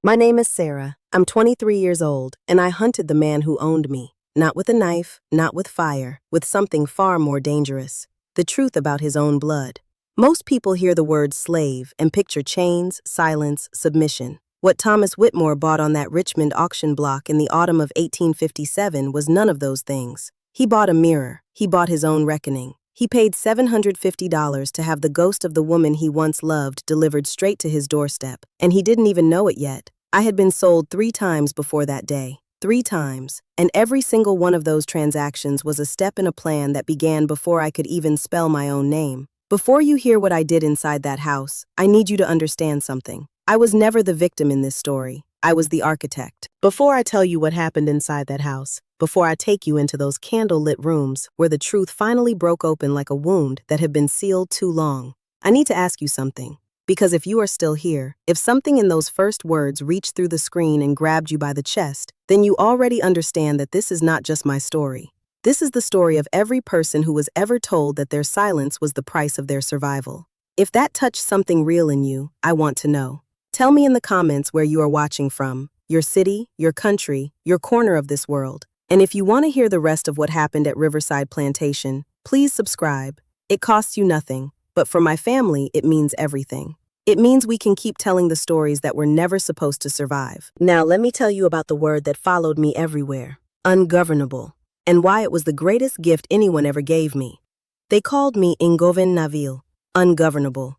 My name is Sarah. I'm 23 years old, and I hunted the man who owned me. Not with a knife, not with fire, with something far more dangerous. The truth about his own blood. Most people hear the word slave and picture chains, silence, submission. What Thomas Whitmore bought on that Richmond auction block in the autumn of 1857 was none of those things. He bought a mirror. He bought his own reckoning. He paid $750 to have the ghost of the woman he once loved delivered straight to his doorstep, and he didn't even know it yet. I had been sold 3 times before that day. 3 times, and every single one of those transactions was a step in a plan that began before I could even spell my own name. Before you hear what I did inside that house, I need you to understand something. I was never the victim in this story. I was the architect. Before I tell you what happened inside that house, before I take you into those candle-lit rooms where the truth finally broke open like a wound that had been sealed too long, I need to ask you something. Because if you are still here, if something in those first words reached through the screen and grabbed you by the chest, then you already understand that this is not just my story. This is the story of every person who was ever told that their silence was the price of their survival. If that touched something real in you, I want to know. Tell me in the comments where you are watching from, your city, your country, your corner of this world. And if you want to hear the rest of what happened at Riverside Plantation, please subscribe. It costs you nothing. But for my family, it means everything. It means we can keep telling the stories that were never supposed to survive. Now, let me tell you about the word that followed me everywhere. Ungovernable. And why it was the greatest gift anyone ever gave me. They called me ingovernable, ungovernable.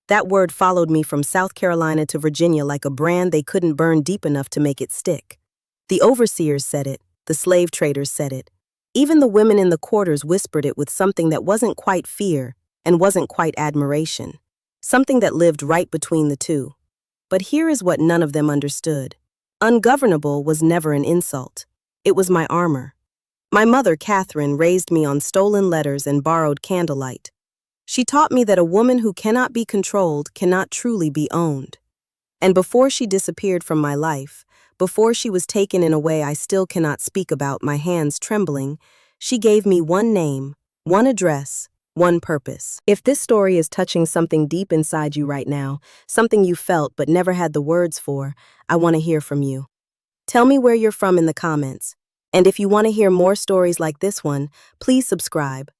That word followed me from South Carolina to Virginia like a brand they couldn't burn deep enough to make it stick. The overseers said it. The slave traders said it. Even the women in the quarters whispered it with something that wasn't quite fear, and wasn't quite admiration. Something that lived right between the two. But here is what none of them understood. Ungovernable was never an insult. It was my armor. My mother, Catherine, raised me on stolen letters and borrowed candlelight. She taught me that a woman who cannot be controlled cannot truly be owned. And before she disappeared from my life, before she was taken in a way I still cannot speak about, my hands trembling, she gave me one name, one address, one purpose. If this story is touching something deep inside you right now, something you felt but never had the words for, I want to hear from you. Tell me where you're from in the comments. And if you want to hear more stories like this one, please subscribe.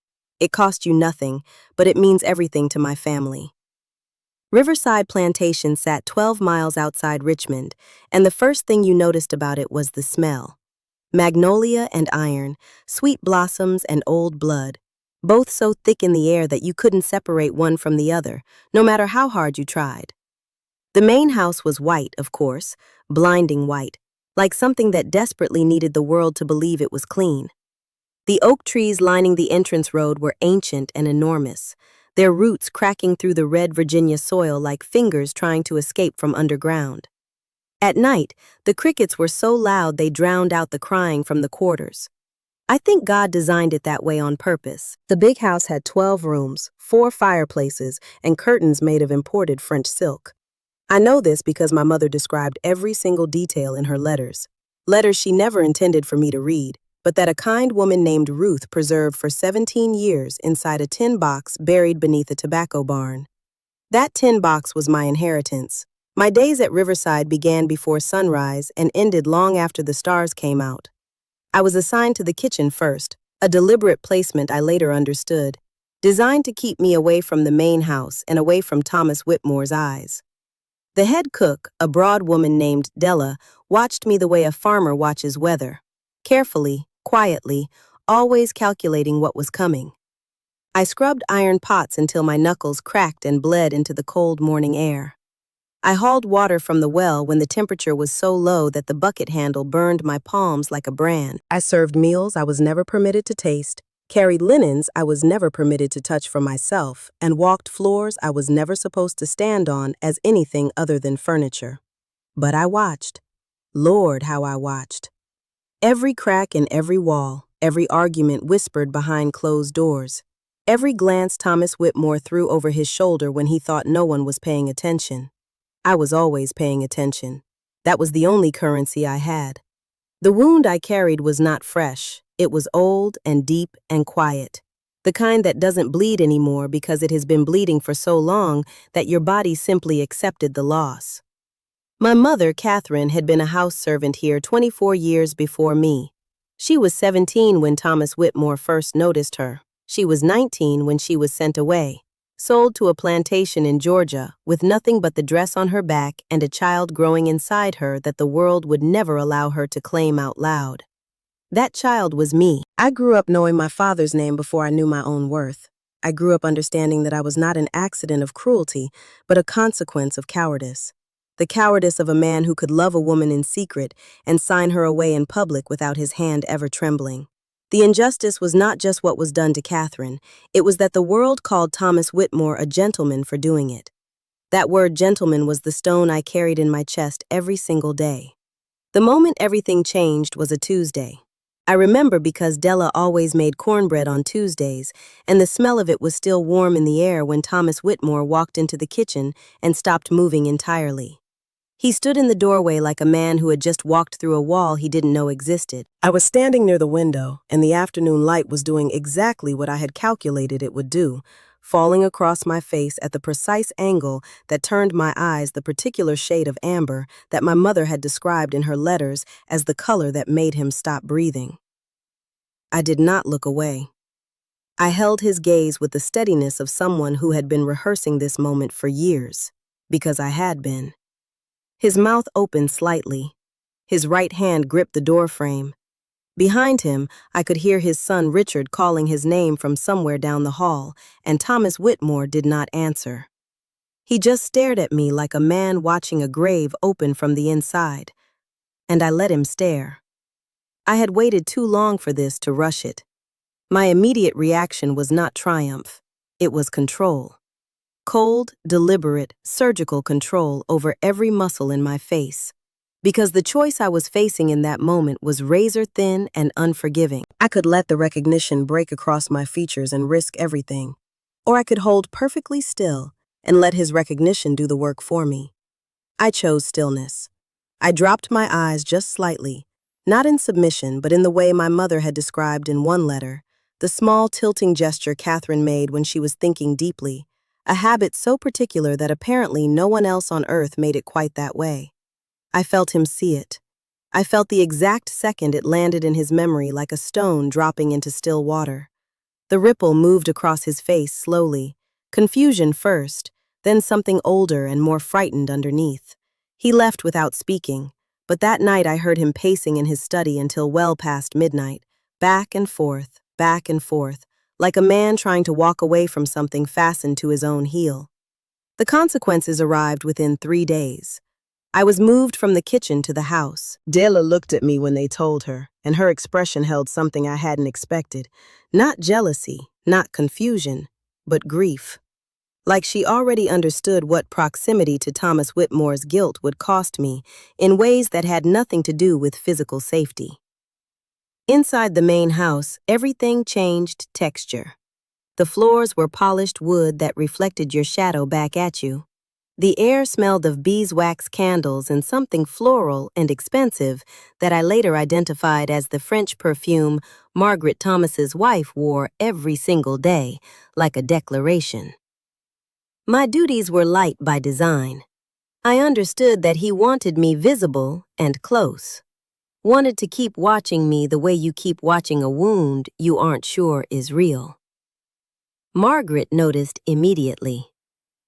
It costs you nothing, but it means everything to my family. Riverside Plantation sat 12 miles outside Richmond, and the first thing you noticed about it was the smell. Magnolia and iron, sweet blossoms and old blood. Both so thick in the air that you couldn't separate one from the other, no matter how hard you tried. The main house was white, of course, blinding white, like something that desperately needed the world to believe it was clean. The oak trees lining the entrance road were ancient and enormous, their roots cracking through the red Virginia soil like fingers trying to escape from underground. At night, the crickets were so loud they drowned out the crying from the quarters. I think God designed it that way on purpose. The big house had 12 rooms, 4 fireplaces, and curtains made of imported French silk. I know this because my mother described every single detail in her letters. Letters she never intended for me to read, but that a kind woman named Ruth preserved for 17 years inside a tin box buried beneath a tobacco barn. That tin box was my inheritance. My days at Riverside began before sunrise and ended long after the stars came out. I was assigned to the kitchen first, a deliberate placement I later understood, designed to keep me away from the main house and away from Thomas Whitmore's eyes. The head cook, a broad woman named Della, watched me the way a farmer watches weather, carefully, quietly, always calculating what was coming. I scrubbed iron pots until my knuckles cracked and bled into the cold morning air. I hauled water from the well when the temperature was so low that the bucket handle burned my palms like a brand. I served meals I was never permitted to taste, carried linens I was never permitted to touch for myself, and walked floors I was never supposed to stand on as anything other than furniture. But I watched. Lord, how I watched. Every crack in every wall, every argument whispered behind closed doors, every glance Thomas Whitmore threw over his shoulder when he thought no one was paying attention. I was always paying attention. That was the only currency I had. The wound I carried was not fresh. It was old and deep and quiet. The kind that doesn't bleed anymore because it has been bleeding for so long that your body simply accepted the loss. My mother, Catherine, had been a house servant here 24 years before me. She was 17 when Thomas Whitmore first noticed her. She was 19 when she was sent away, sold to a plantation in Georgia with nothing but the dress on her back and a child growing inside her that the world would never allow her to claim out loud. That child was me. I grew up knowing my father's name before I knew my own worth. I grew up understanding that I was not an accident of cruelty, but a consequence of cowardice. The cowardice of a man who could love a woman in secret and sign her away in public without his hand ever trembling. The injustice was not just what was done to Catherine, it was that the world called Thomas Whitmore a gentleman for doing it. That word gentleman was the stone I carried in my chest every single day. The moment everything changed was a Tuesday. I remember because Della always made cornbread on Tuesdays, and the smell of it was still warm in the air when Thomas Whitmore walked into the kitchen and stopped moving entirely. He stood in the doorway like a man who had just walked through a wall he didn't know existed. I was standing near the window, and the afternoon light was doing exactly what I had calculated it would do, falling across my face at the precise angle that turned my eyes the particular shade of amber that my mother had described in her letters as the color that made him stop breathing. I did not look away. I held his gaze with the steadiness of someone who had been rehearsing this moment for years, because I had been. His mouth opened slightly. His right hand gripped the doorframe. Behind him, I could hear his son Richard calling his name from somewhere down the hall, and Thomas Whitmore did not answer. He just stared at me like a man watching a grave open from the inside, and I let him stare. I had waited too long for this to rush it. My immediate reaction was not triumph. It was control. Cold, deliberate, surgical control over every muscle in my face. Because the choice I was facing in that moment was razor-thin and unforgiving. I could let the recognition break across my features and risk everything. Or I could hold perfectly still and let his recognition do the work for me. I chose stillness. I dropped my eyes just slightly, not in submission, but in the way my mother had described in one letter, the small tilting gesture Catherine made when she was thinking deeply, a habit so particular that apparently no one else on earth made it quite that way. I felt him see it. I felt the exact second it landed in his memory like a stone dropping into still water. The ripple moved across his face slowly, confusion first, then something older and more frightened underneath. He left without speaking, but that night I heard him pacing in his study until well past midnight, back and forth, like a man trying to walk away from something fastened to his own heel. The consequences arrived within 3 days. I was moved from the kitchen to the house. Della looked at me when they told her, and her expression held something I hadn't expected. Not jealousy, not confusion, but grief. Like she already understood what proximity to Thomas Whitmore's guilt would cost me in ways that had nothing to do with physical safety. Inside the main house, everything changed texture. The floors were polished wood that reflected your shadow back at you. The air smelled of beeswax candles and something floral and expensive that I later identified as the French perfume Margaret Thomas's wife wore every single day, like a declaration. My duties were light by design. I understood that he wanted me visible and close. Wanted to keep watching me the way you keep watching a wound you aren't sure is real. Margaret noticed immediately.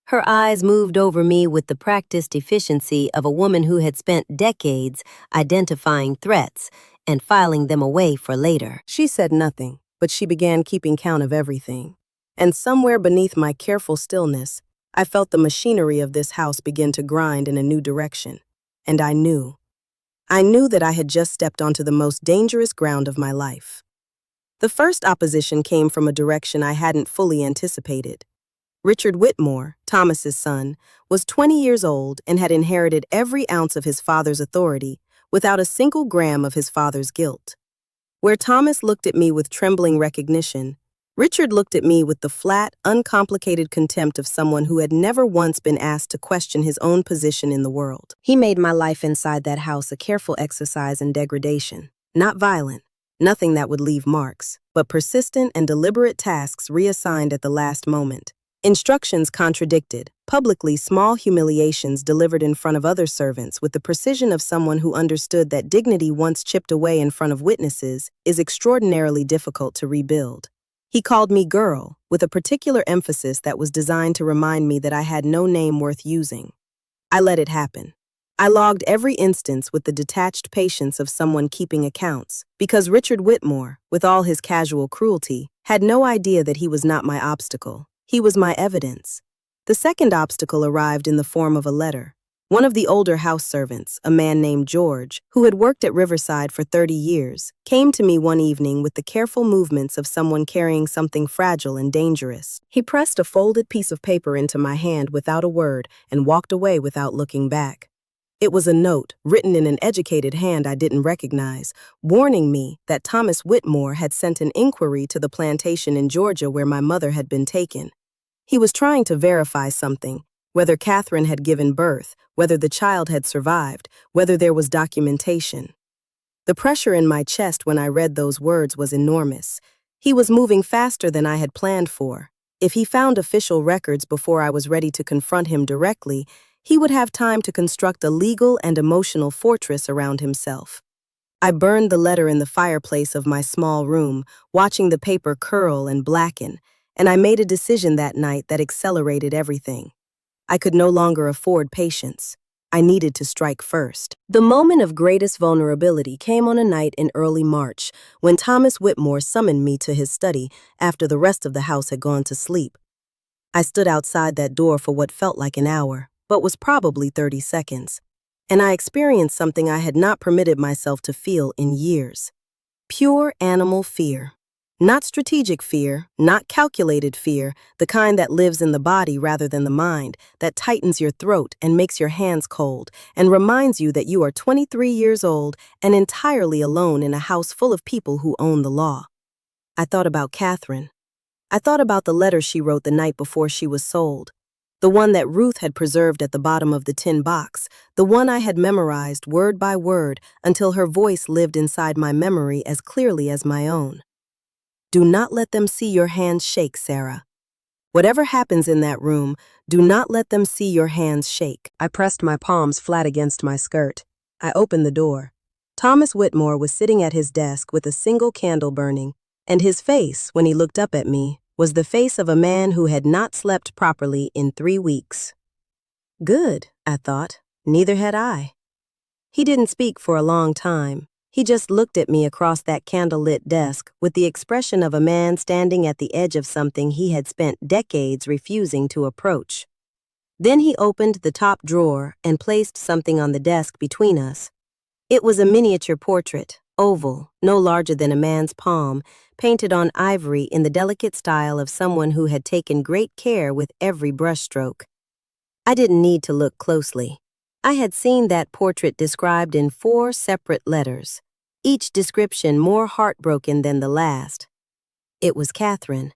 Her eyes moved over me with the practiced efficiency of a woman who had spent decades identifying threats and filing them away for later. She said nothing, but she began keeping count of everything. And somewhere beneath my careful stillness, I felt the machinery of this house begin to grind in a new direction. And I knew that I had just stepped onto the most dangerous ground of my life. The first opposition came from a direction I hadn't fully anticipated. Richard Whitmore, Thomas's son, was 20 years old and had inherited every ounce of his father's authority without a single gram of his father's guilt. Where Thomas looked at me with trembling recognition, Richard looked at me with the flat, uncomplicated contempt of someone who had never once been asked to question his own position in the world. He made my life inside that house a careful exercise in degradation, not violent, nothing that would leave marks, but persistent and deliberate tasks reassigned at the last moment. Instructions contradicted, publicly small humiliations delivered in front of other servants with the precision of someone who understood that dignity once chipped away in front of witnesses is extraordinarily difficult to rebuild. He called me girl, with a particular emphasis that was designed to remind me that I had no name worth using. I let it happen. I logged every instance with the detached patience of someone keeping accounts, because Richard Whitmore, with all his casual cruelty, had no idea that he was not my obstacle. He was my evidence. The second obstacle arrived in the form of a letter. One of the older house servants, a man named George, who had worked at Riverside for 30 years, came to me one evening with the careful movements of someone carrying something fragile and dangerous. He pressed a folded piece of paper into my hand without a word and walked away without looking back. It was a note, written in an educated hand I didn't recognize, warning me that Thomas Whitmore had sent an inquiry to the plantation in Georgia where my mother had been taken. He was trying to verify something, whether Catherine had given birth, whether the child had survived, whether there was documentation. The pressure in my chest when I read those words was enormous. He was moving faster than I had planned for. If he found official records before I was ready to confront him directly, he would have time to construct a legal and emotional fortress around himself. I burned the letter in the fireplace of my small room, watching the paper curl and blacken, and I made a decision that night that accelerated everything. I could no longer afford patience. I needed to strike first. The moment of greatest vulnerability came on a night in early March, when Thomas Whitmore summoned me to his study after the rest of the house had gone to sleep. I stood outside that door for what felt like an hour, but was probably 30 seconds, and I experienced something I had not permitted myself to feel in years. Pure animal fear. Not strategic fear, not calculated fear, the kind that lives in the body rather than the mind, that tightens your throat and makes your hands cold, and reminds you that you are 23 years old and entirely alone in a house full of people who own the law. I thought about Catherine. I thought about the letter she wrote the night before she was sold, the one that Ruth had preserved at the bottom of the tin box, the one I had memorized word by word until her voice lived inside my memory as clearly as my own. Do not let them see your hands shake, Sarah. Whatever happens in that room, do not let them see your hands shake. I pressed my palms flat against my skirt. I opened the door. Thomas Whitmore was sitting at his desk with a single candle burning, and his face, when he looked up at me, was the face of a man who had not slept properly in 3 weeks. Good, I thought. Neither had I. He didn't speak for a long time. He just looked at me across that candlelit desk with the expression of a man standing at the edge of something he had spent decades refusing to approach. Then he opened the top drawer and placed something on the desk between us. It was a miniature portrait, oval, no larger than a man's palm, painted on ivory in the delicate style of someone who had taken great care with every brushstroke. I didn't need to look closely. I had seen that portrait described in 4 separate letters, each description more heartbroken than the last. It was Catherine,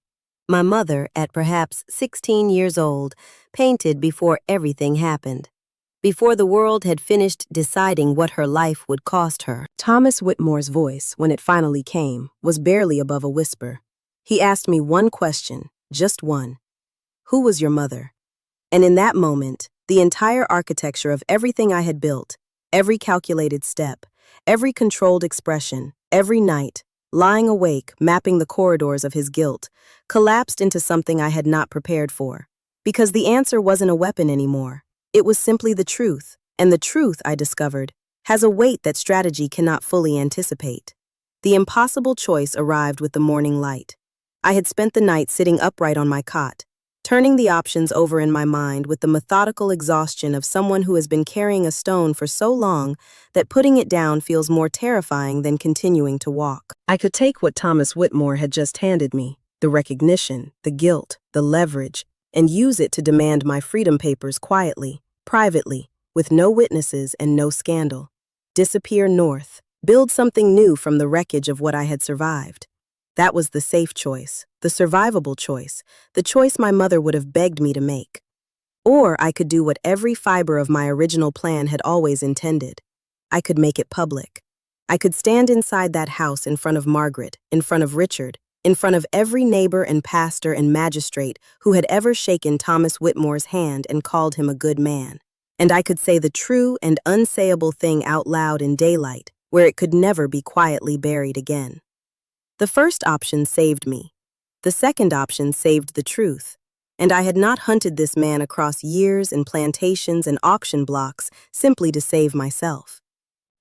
my mother at perhaps 16 years old, painted before everything happened, before the world had finished deciding what her life would cost her. Thomas Whitmore's voice, when it finally came, was barely above a whisper. He asked me one question, just one. Who was your mother? And in that moment, the entire architecture of everything I had built, every calculated step, every controlled expression, every night, lying awake, mapping the corridors of his guilt, collapsed into something I had not prepared for. Because the answer wasn't a weapon anymore. It was simply the truth, and the truth, I discovered, has a weight that strategy cannot fully anticipate. The impossible choice arrived with the morning light. I had spent the night sitting upright on my cot, turning the options over in my mind with the methodical exhaustion of someone who has been carrying a stone for so long that putting it down feels more terrifying than continuing to walk. I could take what Thomas Whitmore had just handed me, the recognition, the guilt, the leverage, and use it to demand my freedom papers quietly, privately, with no witnesses and no scandal. Disappear north, build something new from the wreckage of what I had survived. That was the safe choice, the survivable choice, the choice my mother would have begged me to make. Or I could do what every fiber of my original plan had always intended. I could make it public. I could stand inside that house in front of Margaret, in front of Richard, in front of every neighbor and pastor and magistrate who had ever shaken Thomas Whitmore's hand and called him a good man. And I could say the true and unsayable thing out loud in daylight, where it could never be quietly buried again. The first option saved me. The second option saved the truth. And I had not hunted this man across years and plantations and auction blocks simply to save myself.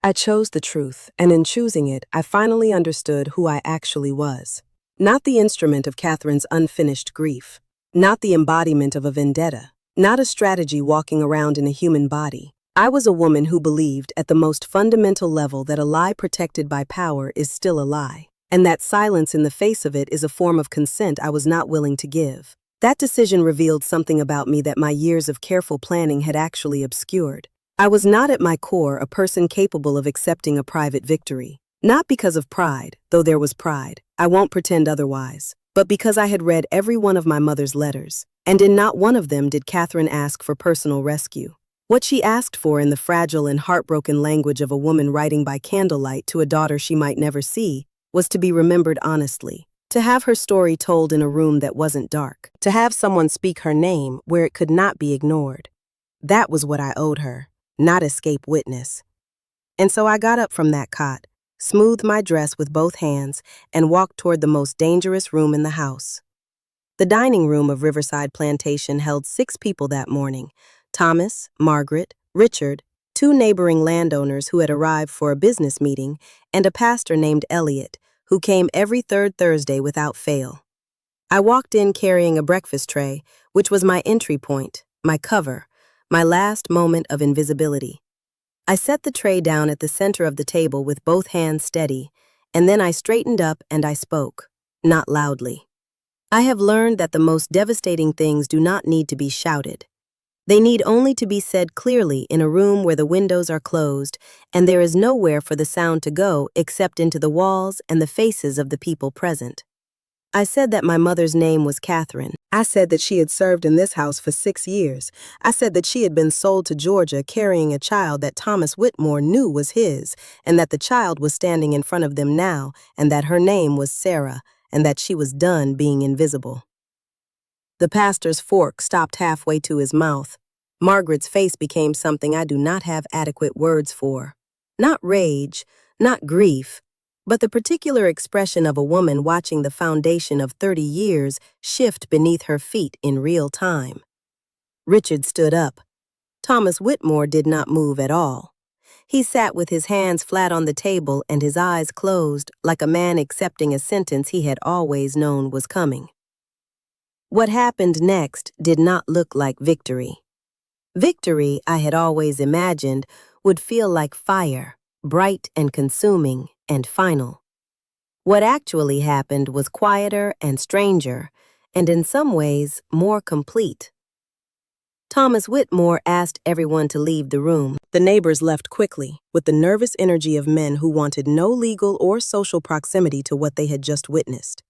I chose the truth, and in choosing it, I finally understood who I actually was. Not the instrument of Catherine's unfinished grief, not the embodiment of a vendetta, not a strategy walking around in a human body. I was a woman who believed at the most fundamental level that a lie protected by power is still a lie, and that silence in the face of it is a form of consent I was not willing to give. That decision revealed something about me that my years of careful planning had actually obscured. I was not at my core a person capable of accepting a private victory. Not because of pride, though there was pride, I won't pretend otherwise, but because I had read every one of my mother's letters, and in not one of them did Catherine ask for personal rescue. What she asked for in the fragile and heartbroken language of a woman writing by candlelight to a daughter she might never see was to be remembered honestly, to have her story told in a room that wasn't dark, to have someone speak her name where it could not be ignored. That was what I owed her, not escape witness. And so I got up from that cot, smoothed my dress with both hands, and walked toward the most dangerous room in the house. The dining room of Riverside Plantation held 6 people that morning: Thomas, Margaret, Richard, 2 neighboring landowners who had arrived for a business meeting, and a pastor named Elliot, who came every 3rd Thursday without fail. I walked in carrying a breakfast tray, which was my entry point, my cover, my last moment of invisibility. I set the tray down at the center of the table with both hands steady, and then I straightened up and I spoke, not loudly. I have learned that the most devastating things do not need to be shouted. They need only to be said clearly in a room where the windows are closed and there is nowhere for the sound to go except into the walls and the faces of the people present. I said that my mother's name was Catherine. I said that she had served in this house for 6 years. I said that she had been sold to Georgia carrying a child that Thomas Whitmore knew was his, and that the child was standing in front of them now, and that her name was Sarah, and that she was done being invisible. The pastor's fork stopped halfway to his mouth. Margaret's face became something I do not have adequate words for. Not rage, not grief, but the particular expression of a woman watching the foundation of 30 years shift beneath her feet in real time. Richard stood up. Thomas Whitmore did not move at all. He sat with his hands flat on the table and his eyes closed, like a man accepting a sentence he had always known was coming. What happened next did not look like victory. Victory, I had always imagined, would feel like fire, bright and consuming and final. What actually happened was quieter and stranger, and in some ways more complete. Thomas Whitmore asked everyone to leave the room. The neighbors left quickly, with the nervous energy of men who wanted no legal or social proximity to what they had just witnessed.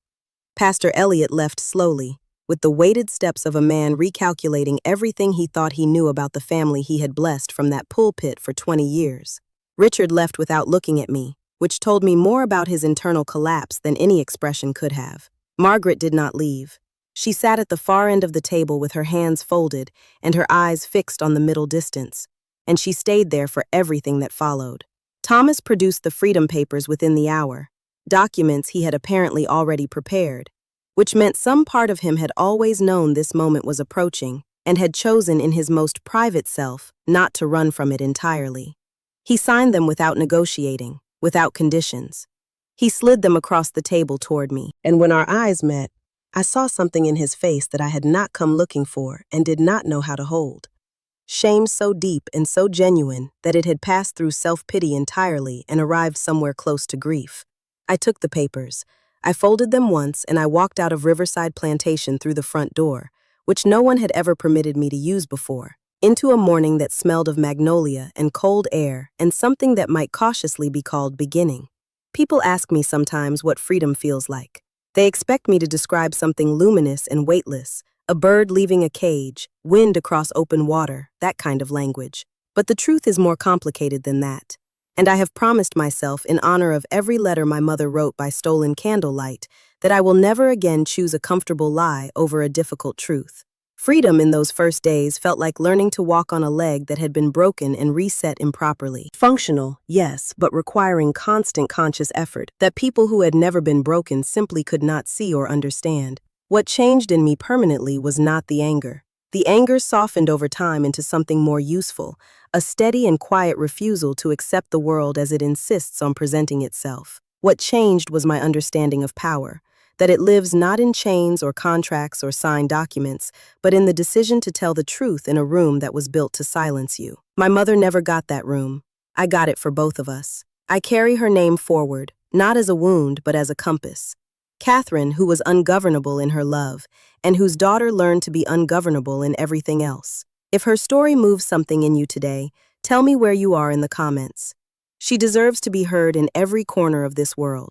Pastor Elliot left slowly, with the weighted steps of a man recalculating everything he thought he knew about the family he had blessed from that pulpit for 20 years. Richard left without looking at me, which told me more about his internal collapse than any expression could have. Margaret did not leave. She sat at the far end of the table with her hands folded and her eyes fixed on the middle distance, and she stayed there for everything that followed. Thomas produced the Freedom Papers within the hour, documents he had apparently already prepared, which meant some part of him had always known this moment was approaching and had chosen in his most private self not to run from it entirely. He signed them without negotiating, without conditions. He slid them across the table toward me, and when our eyes met, I saw something in his face that I had not come looking for and did not know how to hold. Shame so deep and so genuine that it had passed through self-pity entirely and arrived somewhere close to grief. I took the papers. I folded them once and I walked out of Riverside Plantation through the front door, which no one had ever permitted me to use before, into a morning that smelled of magnolia and cold air and something that might cautiously be called beginning. People ask me sometimes what freedom feels like. They expect me to describe something luminous and weightless, a bird leaving a cage, wind across open water, that kind of language. But the truth is more complicated than that. And I have promised myself, in honor of every letter my mother wrote by stolen candlelight, that I will never again choose a comfortable lie over a difficult truth. Freedom in those first days felt like learning to walk on a leg that had been broken and reset improperly. Functional, yes, but requiring constant conscious effort that people who had never been broken simply could not see or understand. What changed in me permanently was not the anger. The anger softened over time into something more useful, a steady and quiet refusal to accept the world as it insists on presenting itself. What changed was my understanding of power, that it lives not in chains or contracts or signed documents, but in the decision to tell the truth in a room that was built to silence you. My mother never got that room. I got it for both of us. I carry her name forward, not as a wound, but as a compass. Catherine, who was ungovernable in her love, and whose daughter learned to be ungovernable in everything else. If her story moves something in you today, tell me where you are in the comments. She deserves to be heard in every corner of this world.